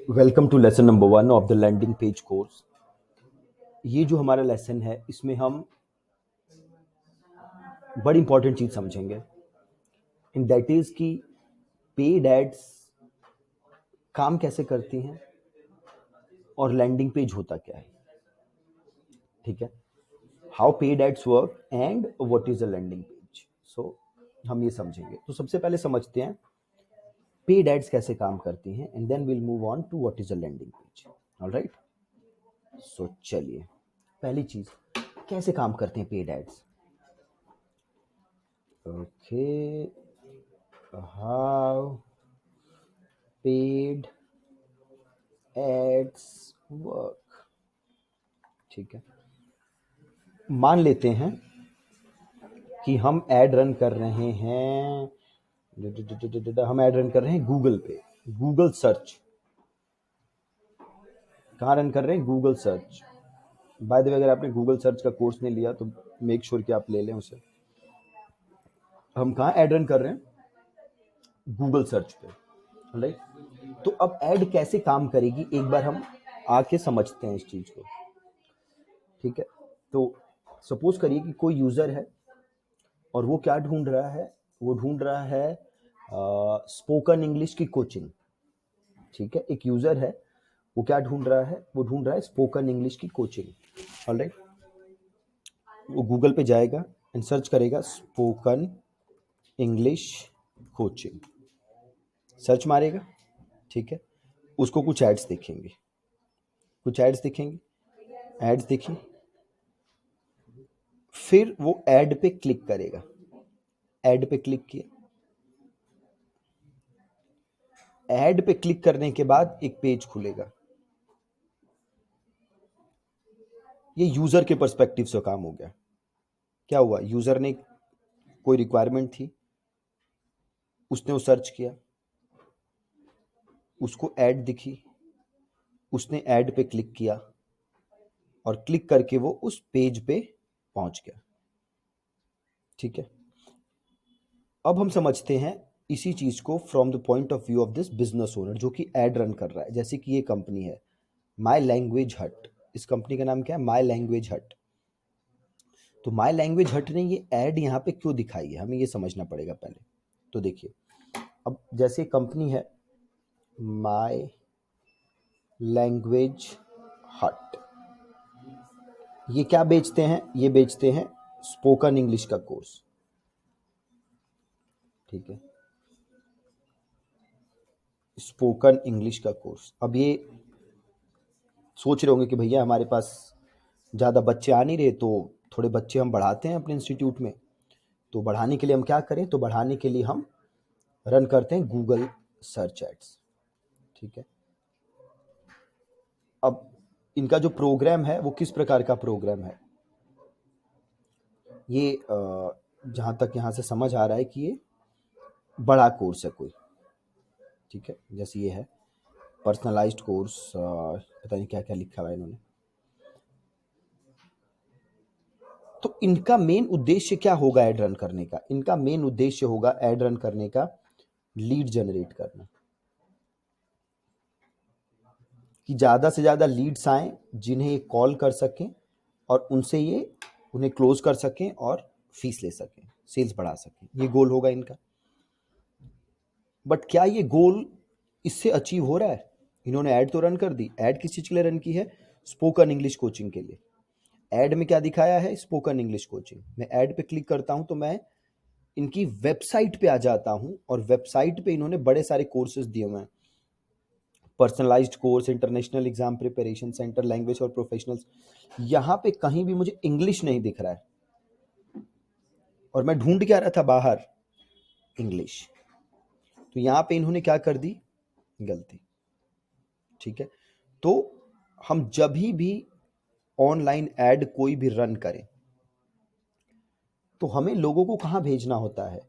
Welcome to lesson number 1 of the landing page course. ये जो हमारा लेसन है इसमें हम बड़ी इंपॉर्टेंट चीज समझेंगे इन दैट इज कि पेड एड्स काम कैसे करती हैं और लैंडिंग पेज होता क्या है। ठीक है, how paid ads work and what is a landing page. So हम ये समझेंगे। तो सबसे पहले समझते हैं पेड एड्स कैसे काम करती हैं and then will move on to what is a landing page. Alright, so चलिए पहली चीज कैसे काम करते हैं paid ads. Okay, how paid ads work। ठीक है, मान लेते हैं कि हम ऐड रन कर रहे हैं, हम ऐड रन कर रहे हैं गूगल पे, गूगल सर्च। कहाँ रन कर रहे हैं? Google search. By the way, अगर आपने गूगल सर्च का कोर्स नहीं लिया तो मेक श्योर कि आप ले लें उसे। हम कहाँ ऐड रन कर रहे हैं? गूगल सर्च पे। राइट, तो अब ऐड कैसे काम करेगी एक बार हम आके समझते हैं इस चीज को। ठीक है, तो सपोज करिए कि कोई यूजर है और वो क्या ढूंढ रहा है? वो ढूंढ रहा है स्पोकन इंग्लिश की कोचिंग। ठीक है, एक यूजर है, वो क्या ढूंढ रहा है? वो ढूंढ रहा है स्पोकन इंग्लिश की कोचिंग। ऑलराइट, वो गूगल पे जाएगा एंड सर्च करेगा स्पोकन इंग्लिश कोचिंग, सर्च मारेगा। ठीक है, उसको कुछ एड्स दिखेंगे, कुछ एड्स दिखेंगे, एड्स दिखी, फिर वो ऐड पे क्लिक करेगा। ऐड पे क्लिक किया, ऐड पे क्लिक करने के बाद एक पेज खुलेगा। ये यूजर के पर्सपेक्टिव से काम हो गया। क्या हुआ? यूजर ने कोई रिक्वायरमेंट थी, उसने वो सर्च किया, उसको ऐड दिखी, उसने ऐड पे क्लिक किया और क्लिक करके वो उस पेज पे पहुंच गया। ठीक है, अब हम समझते हैं इसी चीज को from the point of view of this business owner जो कि एड रन कर रहा है। जैसे कि ये कंपनी है माई लैंग्वेज हट। इस कंपनी का नाम क्या है? माई लैंग्वेज हट। तो माई लैंग्वेज हट ने ये ऐड यहाँ पे क्यों दिखाई है, हमें ये समझना पड़ेगा पहले। तो देखिए, अब जैसे कंपनी है माई लैंग्वेज हट, ये क्या बेचते हैं? ये बेचते हैं स्पोकन इंग्लिश का कोर्स। ठीक है, स्पोकन इंग्लिश का कोर्स। अब ये सोच रहे होंगे कि भैया हमारे पास ज़्यादा बच्चे आ नहीं रहे, तो थोड़े बच्चे हम बढ़ाते हैं अपने इंस्टीट्यूट में। तो बढ़ाने के लिए हम क्या करें? तो बढ़ाने के लिए हम रन करते हैं गूगल सर्च एड्स। ठीक है, अब इनका जो प्रोग्राम है वो किस प्रकार का प्रोग्राम है? ये जहाँ तक यहाँ से समझ आ रहा है कि ये बड़ा कोर्स है कोई। ठीक है, जैसे ये है पर्सनलाइज्ड कोर्स, पता नहीं क्या क्या लिखा हुआ है इन्होंने। तो इनका मेन उद्देश्य क्या होगा ऐड रन करने का? इनका मेन उद्देश्य होगा ऐड रन करने का लीड जनरेट करना, कि ज़्यादा से ज़्यादा लीड्स आएँ जिन्हें ये कॉल कर सकें और उनसे ये उन्हें क्लोज कर सकें और फीस ले सकें, सेल्स बढ़ा सकें। ये गोल होगा इनका। बट क्या ये गोल इससे अचीव हो रहा है? इन्होंने ऐड तो रन कर दी। ऐड किस चीज़ के लिए रन की है? स्पोकन इंग्लिश कोचिंग के लिए। ऐड में क्या दिखाया है? Spoken English coaching. मैं ऐड पे क्लिक करता हूं तो मैं इनकी वेबसाइट पे आ जाता हूं और वेबसाइट पे इन्होंने बड़े सारे कोर्सेज दिए हुए हैं। Personalised course, international exam preparation centre, language और प्रोफेशनल्स। यहां पे कहीं भी मुझे इंग्लिश नहीं दिख रहा है और मैं ढूंढ क्या रहा था बाहर? इंग्लिश। तो यहां पे इन्होंने क्या कर दी? गलती। ठीक है, तो हम जब भी ऑनलाइन ऐड कोई भी रन करें तो हमें लोगों को कहां भेजना होता है?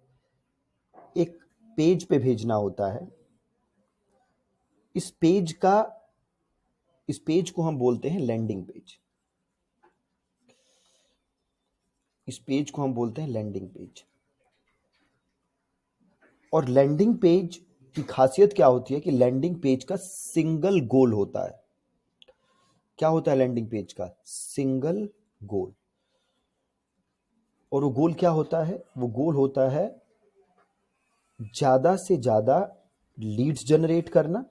एक पेज पे भेजना होता है। इस पेज का इस पेज को हम बोलते हैं लैंडिंग पेज। इस पेज को हम बोलते हैं लैंडिंग पेज। और लैंडिंग पेज की खासियत क्या होती है कि लैंडिंग पेज का सिंगल गोल होता है। क्या होता है लैंडिंग पेज का? Single goal. और वो गोल क्या होता है? वो गोल होता है ज्यादा से ज्यादा लीड्स जनरेट करना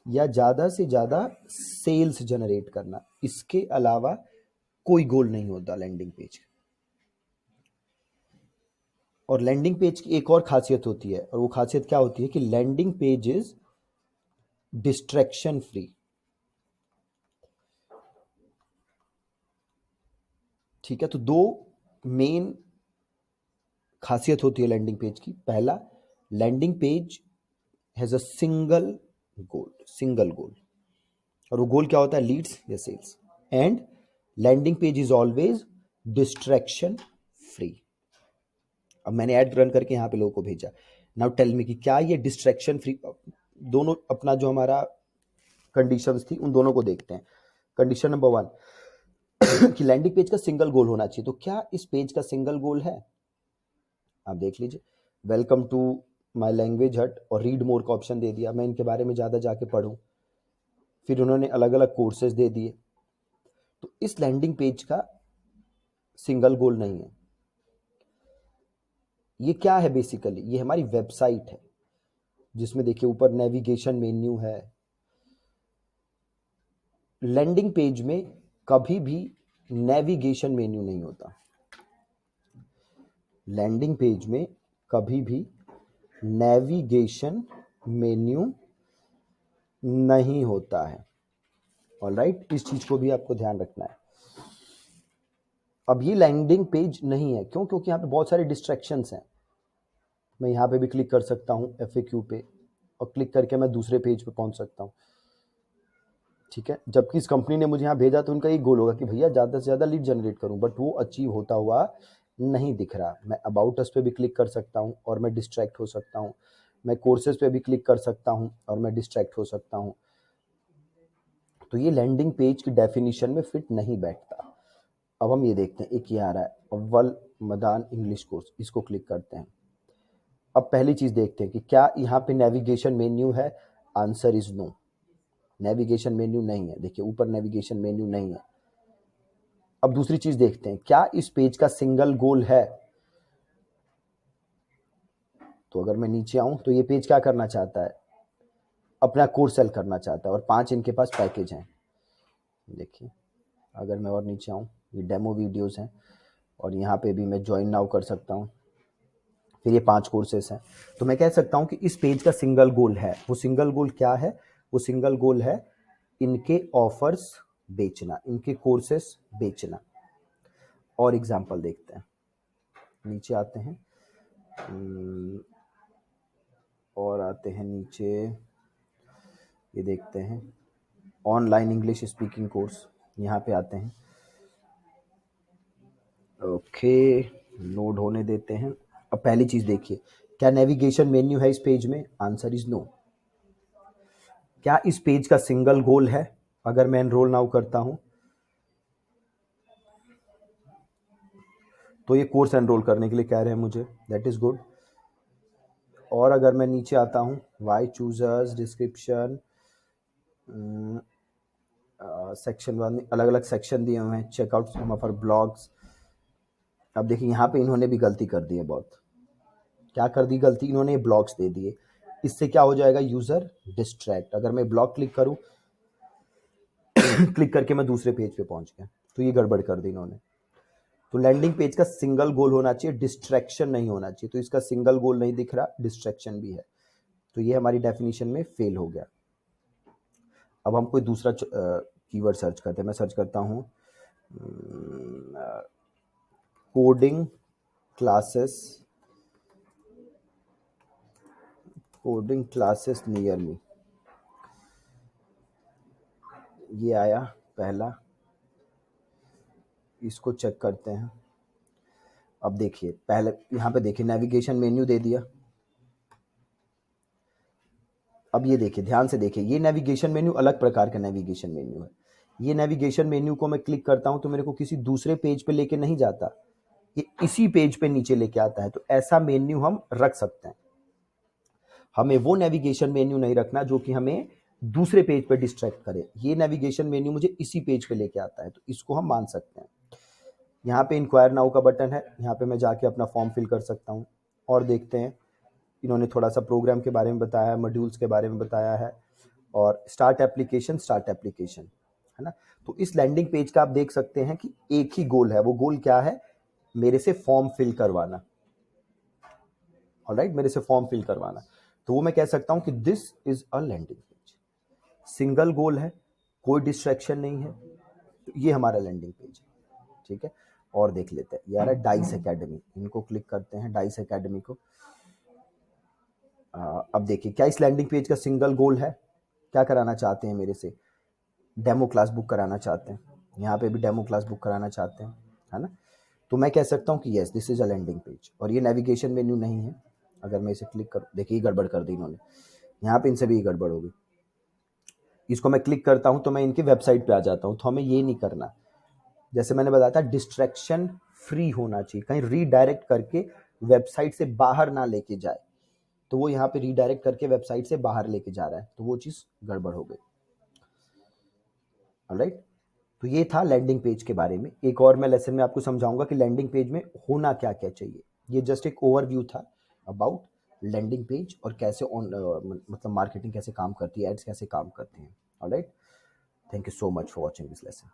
या ज्यादा से ज्यादा सेल्स जनरेट करना। इसके अलावा कोई गोल नहीं होता लैंडिंग पेज। और लैंडिंग पेज की एक और खासियत होती है, और वो खासियत क्या होती है कि landing page is distraction free. ठीक है, तो दो मेन खासियत होती है लैंडिंग पेज की। पहला, landing page has a single goal. और वो गोल क्या होता है? लीड्स या sales. And landing page is always distraction free. अब मैंने ऐड रन करके यहाँ पे लोगों को भेजा। नाउ टेल मी कि क्या ये डिस्ट्रैक्शन फ्री? दोनों अपना जो हमारा कंडीशंस थी उन दोनों को देखते हैं। कंडीशन नंबर 1 कि लैंडिंग पेज का सिंगल गोल होना चाहिए। तो क्या इस पेज का सिंगल गोल है? आप देख लीजिए, वेलकम टू माय लैंग्वेज हट और रीड मोर का ऑप्शन दे दिया। मैं इनके बारे में ज़्यादा जाके पढूं। फिर उन्होंने अलग अलग कोर्सेज दे दिए। तो इस लैंडिंग पेज का सिंगल गोल नहीं है। ये क्या है? बेसिकली ये हमारी वेबसाइट है, जिसमें देखिए ऊपर नेविगेशन मेन्यू है। लैंडिंग पेज में कभी भी नेविगेशन मेन्यू नहीं होता। लैंडिंग पेज में कभी भी नेविगेशन मेन्यू नहीं होता है। ऑलराइट, इस चीज को भी आपको ध्यान रखना है। अब ये लैंडिंग पेज नहीं है, क्यों? क्योंकि यहाँ पे बहुत सारे डिस्ट्रैक्शंस हैं। मैं यहाँ पे भी क्लिक कर सकता हूँ FAQ पे, और क्लिक करके मैं दूसरे पेज पे पहुँच सकता हूँ। ठीक है, जबकि इस कंपनी ने मुझे यहाँ भेजा तो उनका एक गोल होगा कि भैया ज़्यादा से ज़्यादा लीड जनरेट करूँ, बट वो अचीव होता हुआ नहीं दिख रहा। मैं अबाउट अस पे भी क्लिक कर सकता हूँ और मैं डिस्ट्रैक्ट हो सकता हूँ। मैं कोर्सेज पे भी क्लिक कर सकता हूँ और मैं डिस्ट्रैक्ट हो सकता हूँ। तो ये लैंडिंग पेज की डेफिनेशन में फिट नहीं बैठता। अब हम ये देखते हैं, एक ये आ रहा है अव्वल मदान इंग्लिश कोर्स, इसको क्लिक करते हैं। अब पहली चीज देखते हैं कि क्या यहाँ पे नेविगेशन मेन्यू है। Answer is no, navigation menu नहीं है। देखिए ऊपर नेविगेशन मेन्यू नहीं है। अब दूसरी चीज देखते हैं, क्या इस पेज का सिंगल गोल है। तो अगर मैं नीचे आऊं तो ये पेज क्या करना चाहता है? अपना कोर्स सेल करना चाहता है, और 5 इनके पास पैकेज हैं। देखिए अगर मैं और नीचे आऊं, ये डेमो वीडियोस हैं, और यहाँ पे भी मैं ज्वाइन नाउ कर सकता हूँ। फिर ये 5 कोर्सेस हैं। तो मैं कह सकता हूँ कि इस पेज का सिंगल गोल है। वो सिंगल गोल क्या है? वो सिंगल गोल है इनके ऑफर्स बेचना, इनके कोर्सेस बेचना। और एग्जांपल देखते हैं, नीचे आते हैं और आते हैं नीचे, ये देखते हैं ऑनलाइन इंग्लिश स्पीकिंग कोर्स, यहाँ पे आते हैं। ओके, लोड होने देते हैं। अब पहली चीज देखिए, क्या नेविगेशन मेन्यू है इस पेज में? Answer is no. क्या इस पेज का सिंगल गोल है? अगर मैं एनरोल नाउ करता हूं तो ये कोर्स एनरोल करने के लिए कह रहे हैं मुझे, दैट इज गुड। और अगर मैं नीचे आता हूं, वाई चूजर्स, डिस्क्रिप्शन, सेक्शन 1, अलग अलग सेक्शन दिए हुए हैं, check out some of our blogs. अब देखिए यहाँ पे इन्होंने भी गलती कर दी है बहुत। क्या कर दी गलती? इन्होंने ब्लॉग्स दे दिए। इससे क्या हो जाएगा? User distract. अगर मैं ब्लॉग क्लिक करूं क्लिक करके मैं दूसरे पेज पे पहुंच गया, तो ये गड़बड़ कर दी इन्होंने। तो लैंडिंग पेज का सिंगल गोल होना चाहिए, डिस्ट्रैक्शन नहीं होना चाहिए। तो इसका सिंगल गोल नहीं दिख रहा, डिस्ट्रैक्शन भी है। तो ये हमारी डेफिनेशन में फेल हो गया। अब हम कोई दूसरा कीवर्ड सर्च करते हैं। मैं सर्च करता हूँ coding classes, coding classes near me. ये आया पहला, इसको चेक करते हैं। अब देखिए पहले यहाँ पे देखिए नेविगेशन मेन्यू दे दिया। अब ये देखिए, ध्यान से देखिए, ये नेविगेशन मेन्यू अलग प्रकार का नेविगेशन मेन्यू है। ये नेविगेशन मेन्यू को मैं क्लिक करता हूं तो मेरे को किसी दूसरे पेज पे लेके नहीं जाता, ये इसी पेज पे नीचे लेके आता है। तो ऐसा मेन्यू हम रख सकते हैं। हमें वो नेविगेशन मेन्यू नहीं रखना जो कि हमें दूसरे पेज पे डिस्ट्रैक्ट करे। ये नेविगेशन मेन्यू मुझे इसी पेज पे लेके आता है, तो इसको हम मान सकते हैं। यहाँ पे इंक्वायर नाउ का बटन है, यहाँ पे मैं जाके अपना फॉर्म फिल कर सकता हूँ। और देखते हैं, इन्होंने थोड़ा सा प्रोग्राम के बारे में बताया है, मॉड्यूल्स के बारे में बताया है, और स्टार्ट एप्लीकेशन है ना। तो इस लैंडिंग पेज का आप देख सकते हैं कि एक ही गोल है। वो गोल क्या है? मेरे से फॉर्म फिल करवाना। ऑलराइट, मेरे से फॉर्म फिल करवाना। तो वो मैं कह सकता हूं कि this is a landing page. Single goal है, कोई डिस्ट्रैक्शन नहीं है, तो ये हमारा लैंडिंग पेज है। ठीक है, और देख लेते हैं। यार डाइस एकेडमी, इनको क्लिक करते हैं, डाइस एकेडमी को। अब देखिए, क्या इस लैंडिंग पेज का सिंगल गोल है? क्या कराना चाहते हैं मेरे से? डेमो क्लास बुक कराना चाहते हैं। यहाँ पे भी डेमो क्लास बुक कराना चाहते हैं, है ना। तो मैं कह सकता हूँ कि yes, this is a landing page. और ये नेविगेशन मेन्यू नहीं है। अगर मैं इसे क्लिक करूँ, देखिए गड़बड़ कर दी इन्होंने, यहाँ पे इनसे भी गड़बड़ होगी। इसको मैं क्लिक करता हूँ तो मैं इनकी वेबसाइट पे आ जाता हूँ। तो हमें ये नहीं करना। जैसे मैंने बताया था, डिस्ट्रैक्शन फ्री होना चाहिए, कहीं रीडायरेक्ट करके वेबसाइट से बाहर ना लेके जाए। तो वो यहाँ पे रीडायरेक्ट करके वेबसाइट से बाहर लेके जा रहा है, तो वो चीज़ गड़बड़ हो गई। ऑलराइट, तो ये था लैंडिंग पेज के बारे में। एक और मैं लेसन में आपको समझाऊंगा कि लैंडिंग पेज में होना क्या क्या चाहिए। ये जस्ट एक ओवरव्यू था अबाउट लैंडिंग पेज और कैसे ऑन मतलब मार्केटिंग कैसे काम करती है, एड्स कैसे काम करती हैं। Alright, thank you so much for watching this lesson.